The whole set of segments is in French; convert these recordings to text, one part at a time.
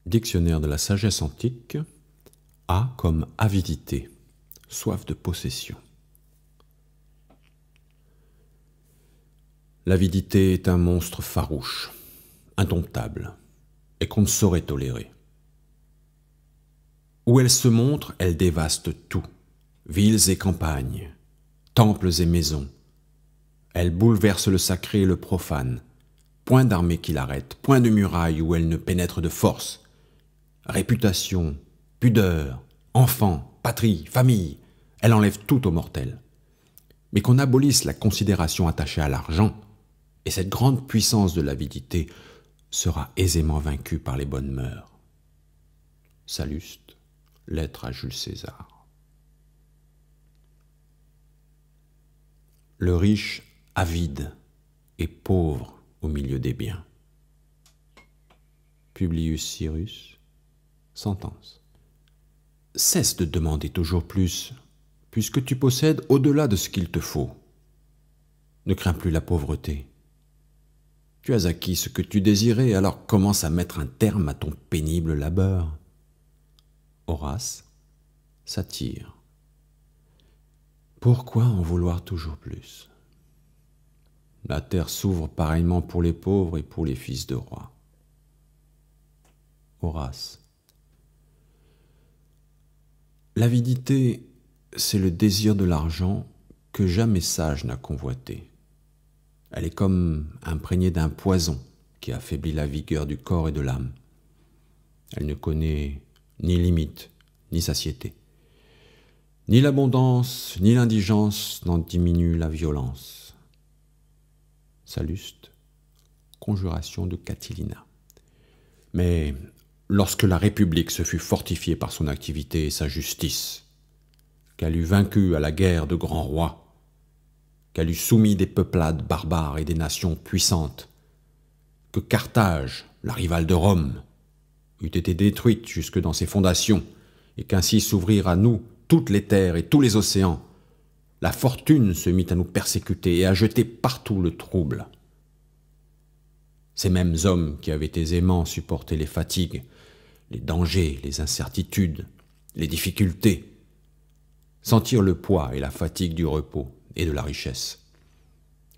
Dictionnaire de la sagesse antique. A comme avidité, soif de possession. L'avidité est un monstre farouche, indomptable, et qu'on ne saurait tolérer. Où elle se montre, elle dévaste tout, villes et campagnes, temples et maisons. Elle bouleverse le sacré et le profane. Point d'armée qui l'arrête, point de muraille où elle ne pénètre de force. Réputation, pudeur, enfants, patrie, famille, elle enlève tout aux mortels. Mais qu'on abolisse la considération attachée à l'argent, et cette grande puissance de l'avidité sera aisément vaincue par les bonnes mœurs. Salluste, lettre à Jules César. Le riche avide et pauvre au milieu des biens. Publius Cyrus, sentence. Cesse de demander toujours plus, puisque tu possèdes au-delà de ce qu'il te faut. Ne crains plus la pauvreté. Tu as acquis ce que tu désirais, alors commence à mettre un terme à ton pénible labeur. Horace, Satire. Pourquoi en vouloir toujours plus? La terre s'ouvre pareillement pour les pauvres et pour les fils de rois. Horace. L'avidité, c'est le désir de l'argent que jamais sage n'a convoité. Elle est comme imprégnée d'un poison qui affaiblit la vigueur du corps et de l'âme. Elle ne connaît ni limite, ni satiété. Ni l'abondance, ni l'indigence n'en diminuent la violence. Salluste, conjuration de Catilina. Mais lorsque la République se fut fortifiée par son activité et sa justice, qu'elle eut vaincu à la guerre de grands rois, qu'elle eut soumis des peuplades barbares et des nations puissantes, que Carthage, la rivale de Rome, eût été détruite jusque dans ses fondations, et qu'ainsi s'ouvrirent à nous toutes les terres et tous les océans, la fortune se mit à nous persécuter et à jeter partout le trouble. Ces mêmes hommes qui avaient aisément supporté les fatigues, les dangers, les incertitudes, les difficultés, sentirent le poids et la fatigue du repos et de la richesse.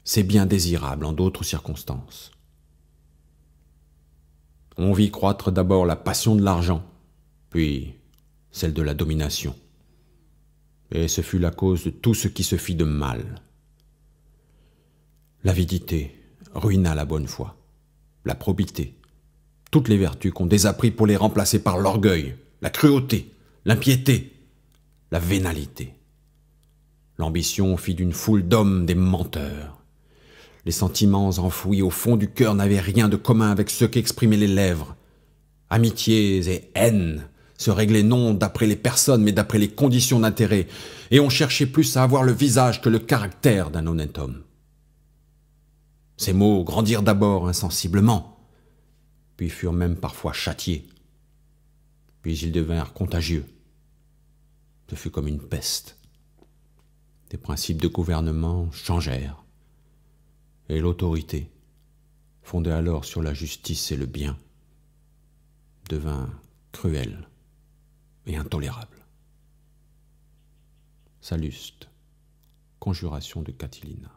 C'est bien désirable en d'autres circonstances. On vit croître d'abord la passion de l'argent, puis celle de la domination. Et ce fut la cause de tout ce qui se fit de mal. L'avidité ruina la bonne foi, la probité, toutes les vertus qu'on désapprit pour les remplacer par l'orgueil, la cruauté, l'impiété, la vénalité. L'ambition fit d'une foule d'hommes des menteurs. Les sentiments enfouis au fond du cœur n'avaient rien de commun avec ceux qu'exprimaient les lèvres. Amitiés et haines se réglaient non d'après les personnes, mais d'après les conditions d'intérêt, et on cherchait plus à avoir le visage que le caractère d'un honnête homme. Ces mots grandirent d'abord insensiblement, puis furent même parfois châtiés, puis ils devinrent contagieux. Ce fut comme une peste. Les principes de gouvernement changèrent, et l'autorité, fondée alors sur la justice et le bien, devint cruelle et intolérable. Salluste, conjuration de Catilina.